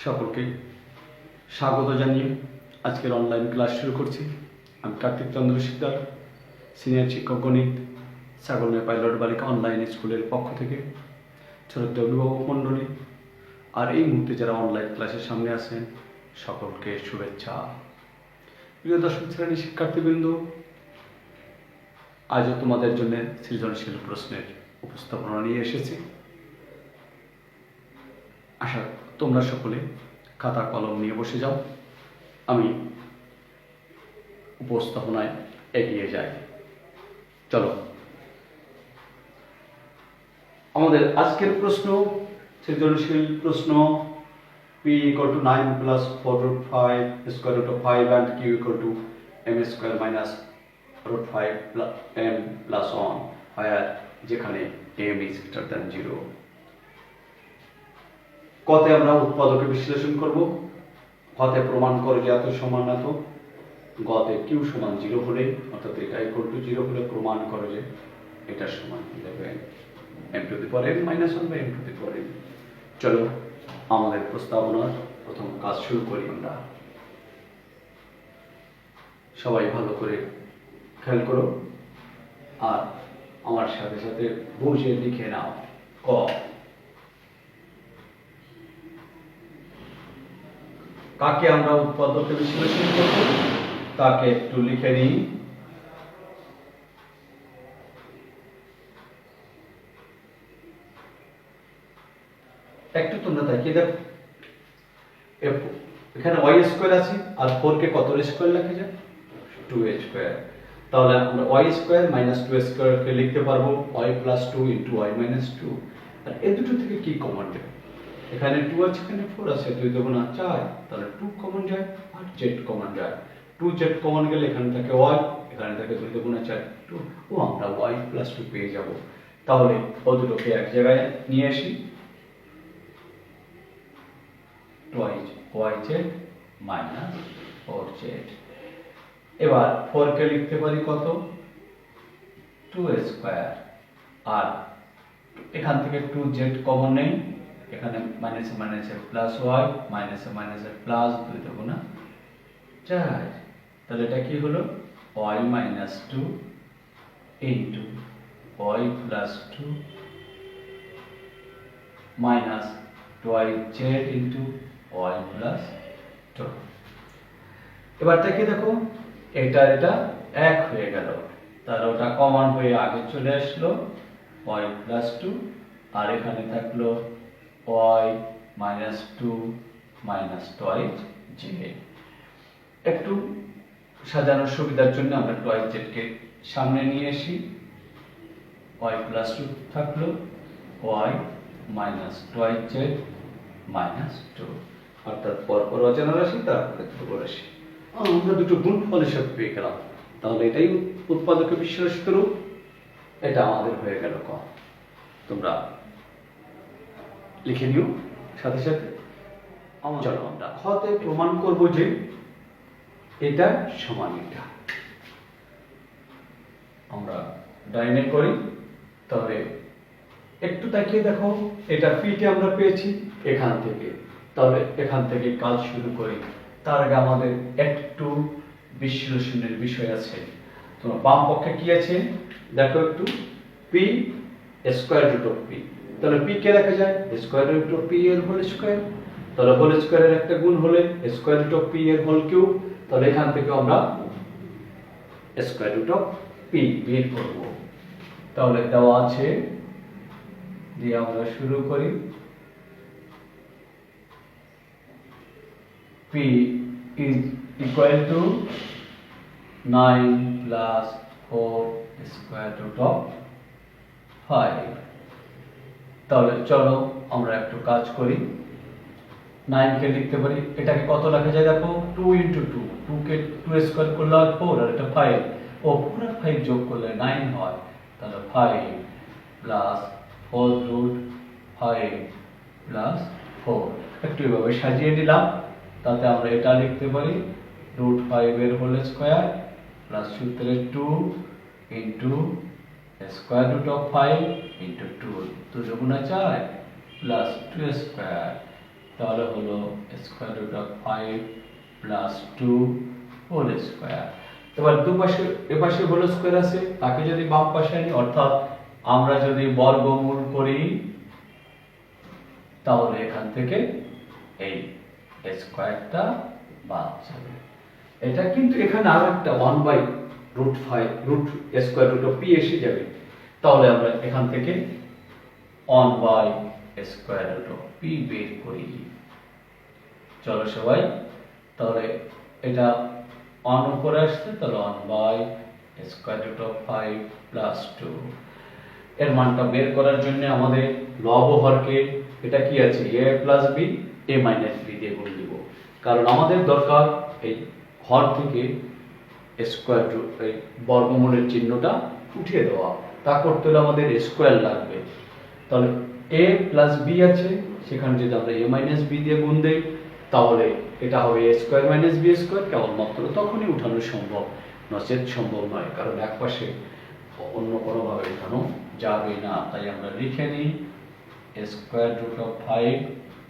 সকলকে স্বাগত জানিয়ে আজকের অনলাইন ক্লাস শুরু করছি। আমি কার্তিক চন্দ্র শিকদার, সিনিয়র শিক্ষক গণিত, ছাগলনাই পাইলট বালিকা অনলাইন স্কুলের পক্ষ থেকে ছোট অভিভাবক মণ্ডলী আর এই মুহূর্তে যারা অনলাইন ক্লাসের সামনে আছেন সকলকে শুভেচ্ছা। প্রিয় দশম শ্রেণীর শিক্ষার্থীবৃন্দ, আজও তোমাদের জন্য সৃজনশীল প্রশ্নের উপস্থাপনা নিয়ে এসেছি। আশা তোমরা সকলে খাতা কলম নিয়ে বসে যাও, আমি উপস্থাপনায় এগিয়ে যাই। চলো, আমাদের আজকের প্রশ্ন সৃজনশীল প্রশ্ন। p equal to 9 plus 4 root 5 square root of 5 and q equal to m square minus root 5 plus m plus 1 where যেখানে m is greater than 0। কতে আমরা উৎপাদকে বিশ্লেষণ করব। কতে প্রমাণ করে যে এত সমান এত, গতে q সমান 0 হলে অর্থাৎ এটা ইকুয়াল টু 0 হলে প্রমাণ করে যে এটা সমান 11 m to the power n minus 1 by m to the power n। চলো আমাদের প্রস্তাবনার প্রথম কাজ শুরু করি আমরা। সবাই ভালো করে খেয়াল করো আর আমার সাথে সাথে বুঝে লিখে নাও। ক, কাকে আমরা উৎপাদকে বিশ্লেষণ করব তাকে একটু লিখে নিই। একটু তোমরা তাকিয়ে দেখো, এখানে y স্কয়ার আছে আর 4 কে কত স্কয়ার লেখা যায়? 2a square. তাহলে আমরা y square minus 2a square কে লিখতে পারবো y plus 2 into y minus 2। আর এই দুটো থেকে কি কমন যাবে? এখানে 2 আছে, এখানে 4 আছে, 2 দুগুণ 4, তাহলে 2 কমন যায় আর z কমন যায়। 2z কমন গেলে এখানে থাকে y, এখানে থাকে 2 দুগুণ 4 2, ও আমরা y প্লাস 2 পেয়ে যাব। তাহলে ও দুটোকে এক জায়গায় নিয়ে আসি, yz মাইনাস 4z। এবার 4 কে লিখতে পারি কত? 2a square. আর এখান থেকে 2z কমন নেই, এখানে মাইনাসে মাইনাসে প্লাস y, মাইনাসে মাইনাসে প্লাস 2 দুগুণ 4। তাহলে এটা কি হলো? y minus 2 into y plus 2 minus 2z into y plus 2। এবার থেকে দেখো এটা এক হয়ে গেল, তাহলে ওটা কমন হয়ে আগে চলে আসলো y প্লাস 2, আর এখানে থাকলো y মাইনাস 2 মাইনাস 2z। একটু সাজানোর সুবিধার জন্য আমরা 2z কে সামনে নিয়ে আসি, y প্লাস 2 থাকলো y মাইনাস 2z মাইনাস 2, অর্থাৎ পরপর অজানা রাশি তারপরে ধ্রুব রাশি। আমরা দুটো গুণফল হিসাব পেয়ে গেলাম। তাহলে এটাই উৎপাদকে বিশ্লেষণ করো, এটা আমাদের হয়ে গেল ক। তোমরা লিখে নিও সাথে সাথে। চলো আমরা খতে প্রমাণ করব যে এটা সমান এটা। আমরা ডাইনে করি, তাহলে একটু তাকিয়ে দেখো, এটা পিতে আমরা পেয়েছি এখান থেকে, তাহলে এখান থেকে কাজ শুরু করি। তার আগে আমাদের একটু বিশ্লেষণের বিষয় আছে। তোমার বাম পক্ষে কি আছে দেখো একটু, P square root of P. তাহলে পি কে লেখা যায় স্কয়ার রুট অফ পি এর হোল স্কয়ার। তাহলে হোল স্কয়ারের একটা গুণ হলে স্কয়ার রুট অফ পি এর হোল কিউব। তাহলে এখান থেকে আমরা স্কয়ার রুট অফ পি বের করব। তাহলে দেওয়া আছে, দিয়ে আমরা শুরু করি। p is equal to 9 plus 4 square root of 5। তাহলে চলো আমরা একটু কাজ করি। 9 কে লিখতে পারি, এটাকে কত লেখা যায় দেখো, 2 ইনটু 2, 2 কে 2 স্কয়ার করলে 4 আর এটা 5, ও 4 আর 5 যোগ করলে 9 হয়। তাহলে 5 প্লাস 4 রুট 5 প্লাস 4। একটু এভাবে সাজিয়ে দিলাম, তাতে আমরা এটা লিখতে পারি রুট 5 এর হোল স্কয়ার প্লাস সূত্রে 2 into square root of 5 into 2 দুগুণ 4 প্লাস 2 স্কয়ার তাহলে হলো square root of 5 plus 2 whole square. এবার দুপাশে এপাশে হোল স্কোয়ার আছে, তাকে যদি বাম পাশে আনি, অর্থাৎ আমরা যদি বর্গমূল করি, তাহলে এখান থেকে এই স্কোয়ারটা বাদ যাবে। এটা কিন্তু এখানে আরো একটা 1/√5 root square root of p এসে যাবে, তাহলে আমরা এখান থেকে 1/স্কোয়ার রুট অফ p বের করি। চলো সবাই, তাহলে এটা 1 উপরে আসছে, তাহলে 1/স্কোয়ার রুট অফ 5 প্লাস 2। এর মানটা বের করার জন্য আমাদের লব ও হরকে, এটা কি আছে a plus b a minus b দিয়ে গুণ দিব, কারণ আমাদের দরকার এই হর থেকে স্কোয়ার রুট এই বর্গমূলের চিহ্নটা উঠিয়ে দেওয়া। তা করতে হলে আমাদের স্কোয়ার লাগবে। তাহলে a প্লাস b আছে, সেখানে যদি আমরা a মাইনাস b দিয়ে গুণ দেই, তাহলে এটা হবে a square minus b square. কেবলমাত্র তখনই উঠানো সম্ভব, নচেত সম্ভব নয়, কারণ একপাশে অন্য কোনোভাবে উঠানো যাবে না। তাই আমরা লিখে নিই স্কোয়ার রুট অফ 5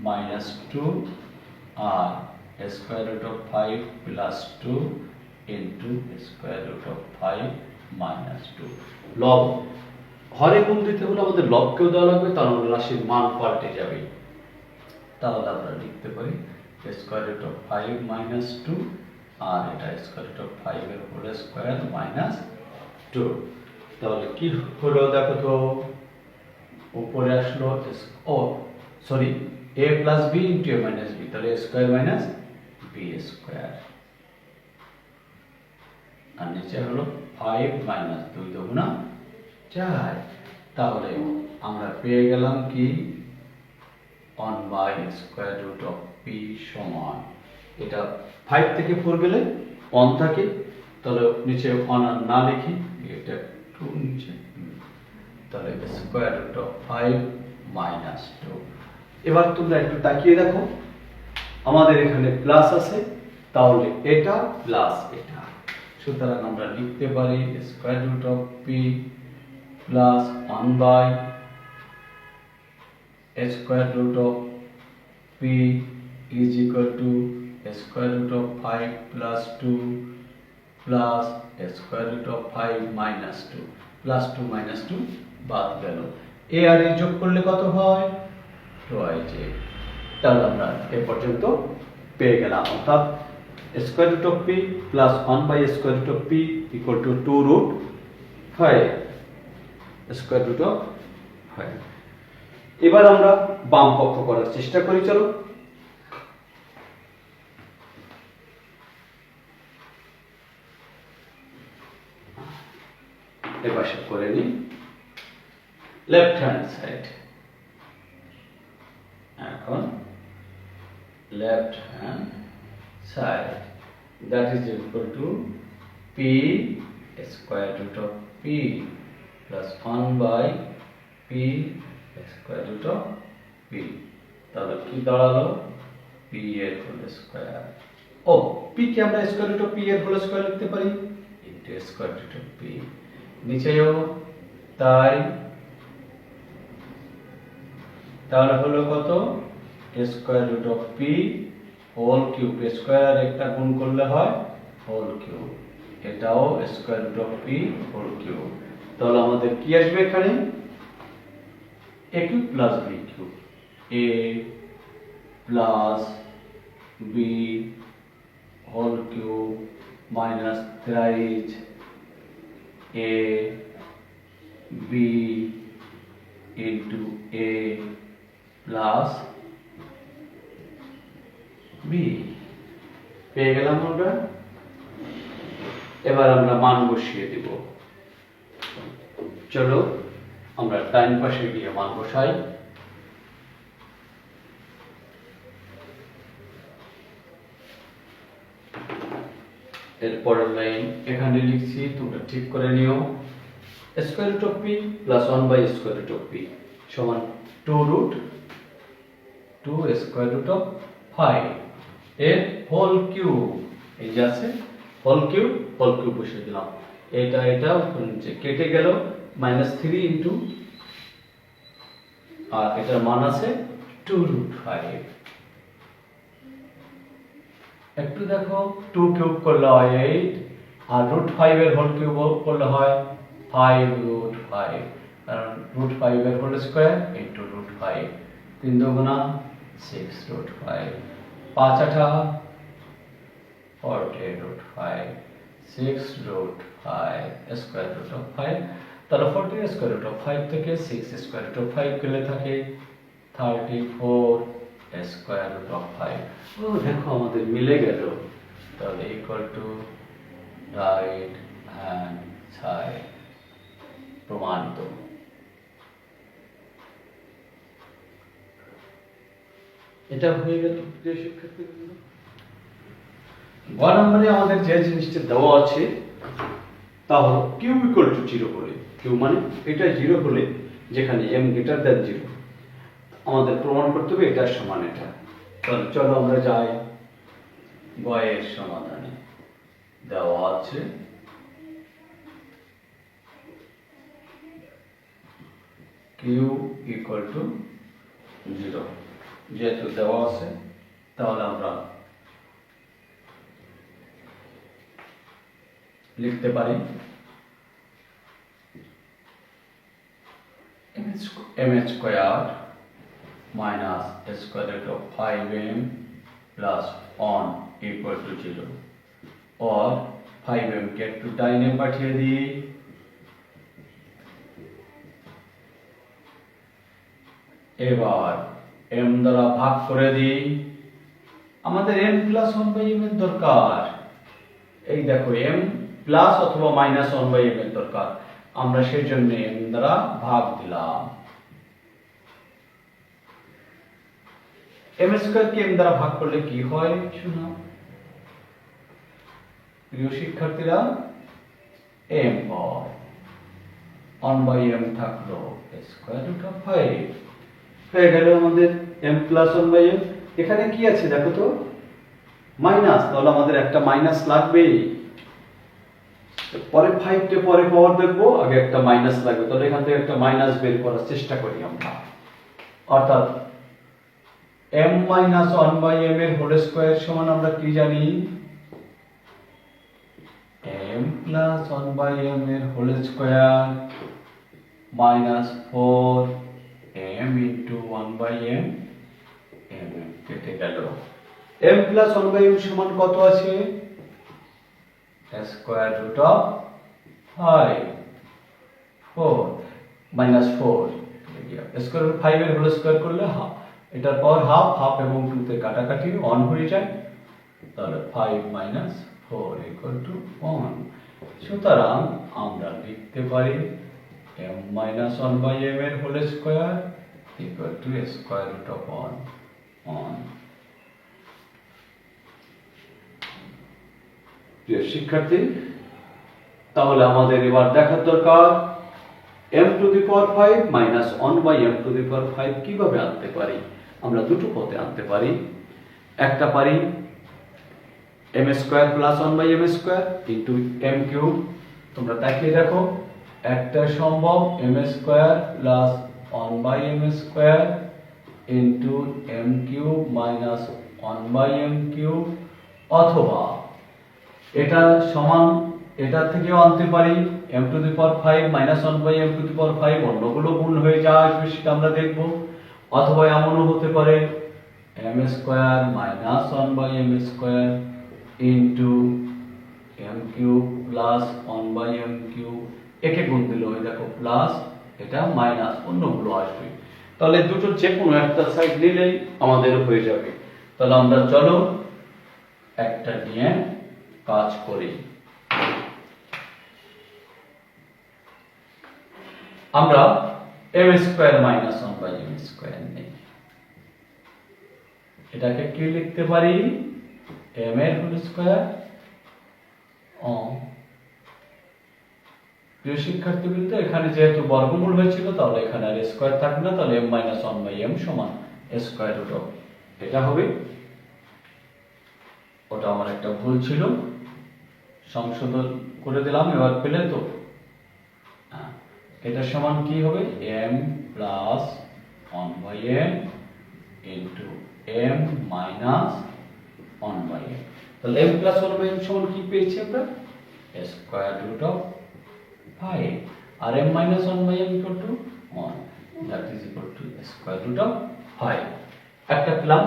মাইনাস 2 আর square root of 5 plus 2 into square root of 5 minus 2। লব হরে গুণ দিতে হলে আমাদের লবকেও দেওয়া লাগবে, তাহলে রাশির মান পাল্টে যাবে। তাহলে আমরা লিখতে পারি স্কোয়ার রুট অফ 5 মাইনাস 2 আর এটা স্কোয়ার রুট অফ 5 এর হোল স্কোয়ার মাইনাস 2। তাহলে কি হলো দেখো তো, উপরে আসলো a plus b into a minus b, তাহলে a square minus b square, আর নিচে হলো 5 মাইনাস 2 দুগুণা 4। তাহলে আমরা পেয়ে গেলাম কি 1/স্কোয়ার রুট অফ p সমান, এটা 5 থেকে 4 গেলে 1 থাকে, তাহলে নিচে 1 আর না লিখি, এটা 2 নিচে, তাহলে স্কোয়ার রুট অফ 5 মাইনাস 2। এবার তোমরা একটু তাকিয়ে দেখো, আমাদের এখানে প্লাস আছে, তাহলে এটা প্লাস এটা, সুতরাং আমরা লিখতে পারি square root of p plus square root of p is equal to square root of 5 plus 2 plus square root of 5 minus 2 plus 2 minus 2 বাদ গেল। a আর a যোগ করলে কত হয় 2a। তাহলে আমরা এই পর্যন্ত পেয়ে গেলাম, অর্থাৎ square root of p plus square root of p equal to 2√5 square root of 5। এবার আমরা বাম পক্ষ করার চেষ্টা করি, চলো। এবার সব করে নি লেফট হ্যান্ড সাইড। এখন left hand side that is equal to p square root of p plus 1/p square root of p। তাহলে কি দাঁড়ালো p এর হোল স্কয়ার। ও p কে আমরা স্কয়ার রুট অফ p এর হোল স্কয়ার লিখতে পারি into square root of p, নিচেও তাই, তাহলে হলো কত square root of p whole cube, square একটা গুণ করলে হয় হোল কিউব, এটাও square root of p whole cube. তাহলে আমাদের কি আসবে এখানে a cube plus b cube, a plus b whole cube minus 3a b into a plus b পেয়ে গেলাম আমরা। এবার আমরা মান বসিয়ে দিব, চলো আমরা ডান পাশে গিয়ে মান বসাই। এরপরের লাইন এখানে লিখছি, তোমরা ঠিক করে নিও square root of p plus square root of p সমান 2√2 স্কয়ার রুট অফ 5 এর হোল কিউব, এই যে আছে হোল কিউব বসিয়ে দিলাম। এটা নিচে কেটে গেল -3 ইনটু, আর এটার মান আছে 2√5 একটু দেখো 2 কিউব করলে হয় 8 আর √5 এর হোল কিউব করলে হয় 5 √5 কারণ √5 এর হোল স্কয়ার ইনটু √5 3 দুগুণা 6 √5 5 আঠা 40 √5 6 √5 স্কয়ার রুট অফ 5 তাহলে 40 স্কয়ার রুট অফ 5 থেকে 6 স্কয়ার রুট অফ 5 গেলে থাকে 34 স্কয়ার রুট অফ 5 ও দেখো আমাদের মিলে গেল তাহলে equal to right hand side প্রমাণিত। এটা হয়ে গেল প্রিয় শিক্ষার্থীবৃন্দ। গ নম্বরে আমাদের যে জিনিসটা দেওয়া আছে তা হলো কিউ ইকুয়াল টু 0 হলে, কিউ মানে এটা 0 হলে যেখানে m গ্রেটার দ্যান 0 আমাদের প্রমাণ করতে হবে এটার সমান এটা। তাহলে চলো আমরা যাই গ এর সমাধানে। দেওয়া আছে কিউ ইকুয়াল টু 0, যেহেতু দেওয়া আছে তাহলে আমরা লিখতে পারি m square minus square root of 5m plus 1 equal to 0 और 5m কে একটু ডাইনে পাঠিয়ে দিই। এবার m দ্বারা ভাগ করে দিই। আমাদের m প্লাস 1/m এর দরকার। এই দেখো m প্লাস অথবা মাইনাস 1/m এর দরকার, আমরা সেই জন্য m দ্বারা ভাগ দিলাম। m স্কয়ার কে m দ্বারা ভাগ করলে কি হয় শোনো প্রিয় শিক্ষার্থীরা, m হয় 1/m থাকলো স্কয়ার রুট অফ 5 হয়ে গেল আমাদের m প্লাস 1/m। এখানে কি আছে দেখো তো মাইনাস, তাহলে আমাদের একটা মাইনাস লাগবেই। পরে 5 কে পরে পাওয়ার দেখবো, আগে একটা মাইনাস লাগবে, তাহলে এখান থেকে একটা মাইনাস বের করার চেষ্টা করি আমরা। অর্থাৎ m মাইনাস 1/m এর হোল স্কয়ার সমান আমরা কি জানি m প্লাস 1/m এর whole square minus 4m into 1/m m কেটে গেল। m প্লাস 1/m সমান কত আছে square root of 5 4 minus 4 square root 5 এর হোল স্কয়ার করলে হাফ, এটার পাওয়ার হাফ, হাফ এবং 2 তে কাটাকাটি 1 হয়ে যায়, তাহলে 5 মাইনাস 4 ইকুয়াল টু 1। সুতরাং আমরা লিখতে পারি m মাইনাস 1/m এর whole square equal to square root of 1। প্রিয় শিক্ষার্থী, তাহলে আমাদের এবার দেখার দরকার m to the power 5 minus 1/m to the power 5 কিভাবে আনতে পারি। আমরা দুটো পথে আনতে পারি। একটা পারি m square plus 1/m square into m cube. তোমরা তাকিয়ে দেখো, একটা সম্ভব m square plus 1/m square into m cube minus 1/m cube, অথবা এটা সমান এটা থেকেও আনতে পারি m to the power 5 minus 1/m to the power 5, অন্যগুলো গুণ হয়ে যা আসবে সেটা আমরা দেখব। অথবা এমনও হতে পারে m square minus 1/m square into m cube plus 1/m cube, একে গুণ দিলে ওই দেখো প্লাস, এটা মাইনাস, অন্যগুলো আসবে। তাহলে দুটো যে কোনো একটা সাইড নিলেই আমাদের হয়ে যাবে। তাহলে আমরা চলো একটা নিয়ে কাজ করি। আমরা m square minus 1/m square নেই, এটাকে কি লিখতে পারি m এর হোল স্কয়ার। প্রিয় শিক্ষার্থীবৃন্দ, এখানে যেহেতু বর্গমূল হয়েছিল তাহলে এখানে আর স্কয়ার থাকবে না, তাহলে m মাইনাস 1/m সমান স্কয়ার রুট অফ, এটা হবে। ওটা আমার একটা ভুল ছিল, সংশোধন করে দিলাম, এবার পেলে তো। এটা সমান কি হবে m plus 1/m into m minus 1/m। তাহলে m প্লাস 1 বাই m সমান কি পেয়েছি আমরা স্কয়ার রুট অফ 5 আর m minus 1 by m equal to 1 that is equal to square root of 5 একটা পেলাম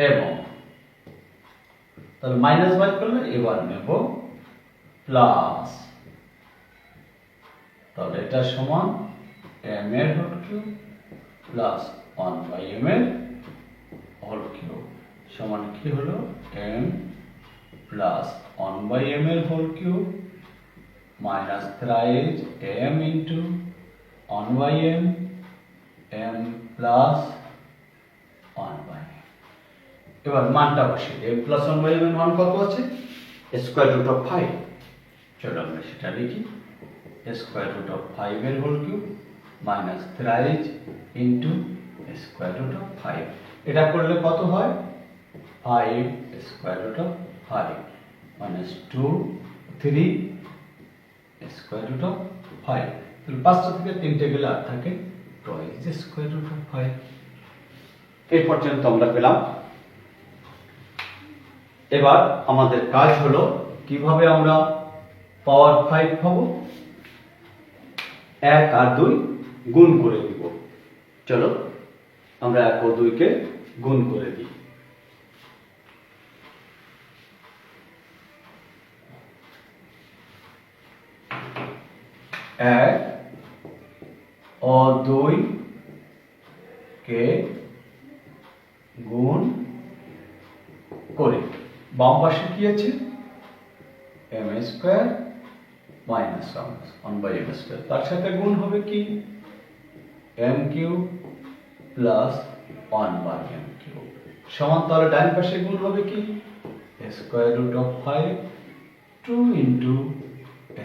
এবং তাহলে মাইনাস বাই করলে এবার নেব প্লাস, তাহলে এটা সমান m এর whole cube plus 1 by m এর হোল কিউব সমান কি হলো m প্লাস 1 বাই m এর whole cube minus thrice m into 1 by m plus 1 by m। এবার মানটা বসিয়ে দিই m প্লাস 1 বাই m এর মান কত আছে স্কয়ার রুট অফ 5। চলো আমরা সেটা লিখি স্কয়ার রুট অফ 5 এর whole cube minus thrice into square root of 5। এটা করলে কত হয় 5 square root of 5 minus 2 3 square root of 5। তাহলে 5টা থেকে 3টে গেলে আর থাকে টুয়াইস স্কয়ার রুট অফ 5। এই পর্যন্ত আমরা পেলাম। এবার আমাদের কাজ হলো কিভাবে আমরা পাওয়ার 5 পাবো। 1 আর 2 গুণ করে দিব। চলো আমরা 1 ও 2 কে গুণ করে দিই। 1 ও 2 কে গুণ করে বাম পাশে কি আছে m square minus 1 by m square, তার সাথে গুণ হবে কি m cube plus 1 by m cube সমান, তাহলে ডান পাশে গুণ হবে কি square root of 5 2 into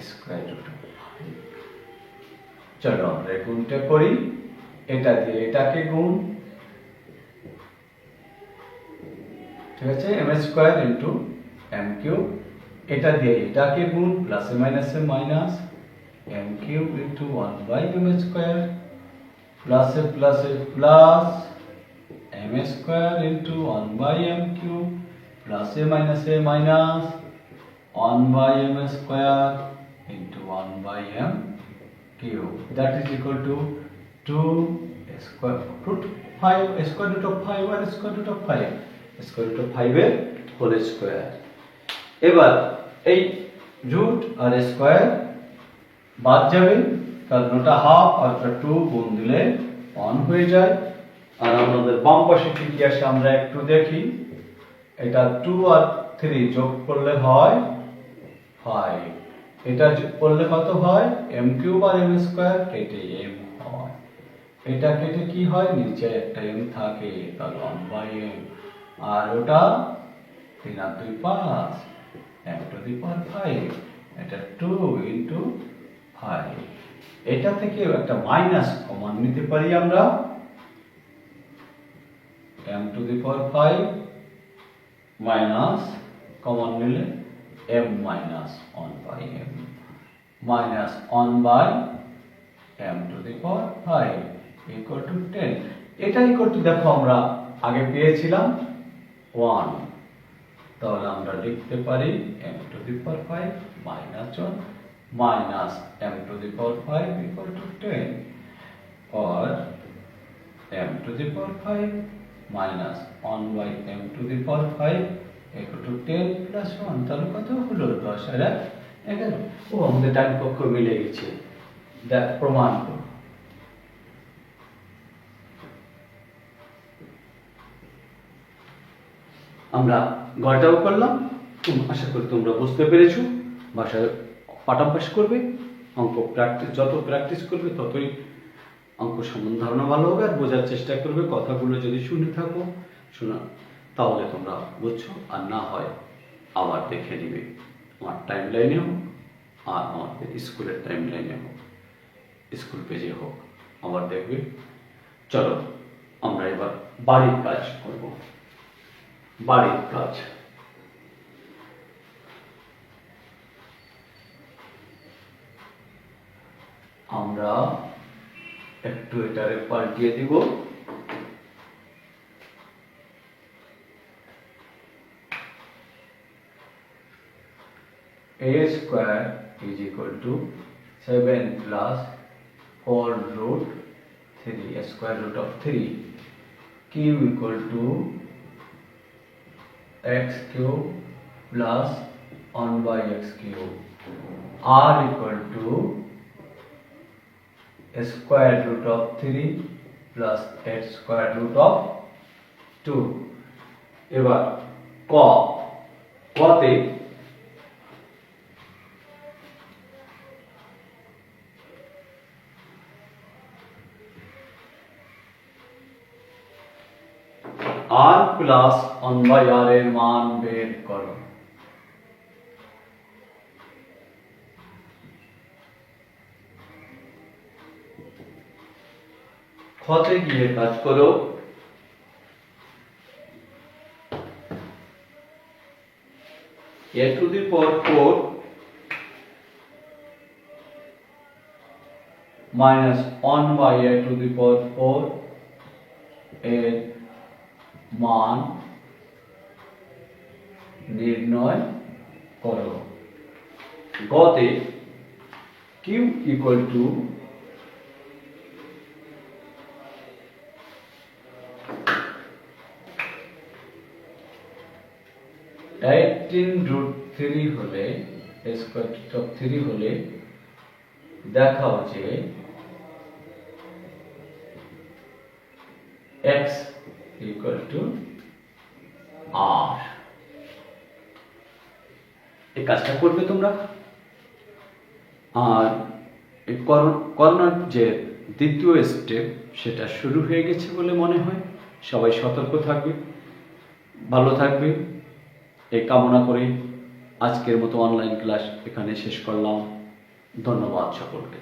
square root of 5। চলো আমরা গুণটা করি, এটা দিয়ে এটাকে গুণ, ঠিক আছে m square into m cube, এটা দিয়ে এটাকে গুণ প্লাস এ minus m cube into 1 by m square plus এ plus m square into 1 by m cube plus এ minus 1 by m square into 1 by m cube that is equal to 2 square root 5 square root of 5 আর square root of 5 square root of 5 এর whole square. এবার এই root আর square বাদ যাবে, কারণ ওটা half আর ওটা 2 গুণ দিলে 1 হয়ে যায়। আর আমাদের বাম পাশে কি কি আসে আমরা একটু দেখি। এটা 2 আর 3 যোগ করলে হয় 5, এটা যোগ করলে কত হয় m কিউব আর m স্কয়ার কেটে m হয়, এটা কেটে কি হয় নিচে একটা m থাকে, তাহলে 1 বাই m, আর ওটা 3 আর 2 5 m টু দি পাওয়ার 5, এটা 2 ইনটু 5। এটা থেকে একটা মাইনাস কমন নিতে পারি আমরা, m to the power 5 minus common নিলে m minus 1 by m minus 1 by m to the power 5 equal to 10। এটা ইকুয়াল টু দেখো আমরা আগে পেয়েছিলাম 1, তাহলে আমরা লিখতে পারি m to the power 5 minus 1 minus m to the power 5 equal to 10 or m to the power 5 minus 1 by m to the power 5 equal to 10 plus 1, তাহলে কত হলো 10 আর 11। ও আমাদের ডান পক্ষ মিলে গেছে, দেখ প্রমাণ করো। আমরা গড়টাও করলাম, আশা করি তোমরা বুঝতে পেরেছো। ভাষায় পাঠাভ্যাস করবে, অঙ্ক প্র্যাকটিস, যত প্র্যাকটিস করবে ততই অঙ্ক সম্বন্ধে ধারণা ভালো হবে, আর বোঝার চেষ্টা করবে। কথাগুলো যদি শুনে থাকো শোনা, তাহলে তোমরা বুঝছো, আর না হয় আবার দেখে নিবে আমার টাইম লাইনে হোক আর আমাদের স্কুলের টাইম লাইনে হোক, স্কুল পেজে হোক, আবার দেখবে। চলো আমরা এবার বাড়ির কাজ করব। বাড়ির কাজ আমরা একটু এটারে পাল্টিয়ে দিব। a square is equal to 7 plus 4 root 3 square root of 3 q equal to x cube plus 1 by x cube r equal to square root of 3 plus x square root of 2 এবার কতে r প্লাস 1 বাই r এর মান বের করো খতে গিয়ে কাজ করো a to the power 4 minus 1 by a to the power 4 এর মান নির্ণয় করো গতে q equal to √3 হলে স্কয়ার রুট অফ 3 হলে দেখাও যে x equal to r এই কাজটা করবে তোমরা আর এই করোনার যে দ্বিতীয় স্টেপ সেটা শুরু হয়ে গেছে বলে মনে হয় সবাই সতর্ক থাকবে ভালো থাকবে এই কামনা করে আজকের মতো অনলাইন ক্লাস এখানে শেষ করলাম ধন্যবাদ সকলকে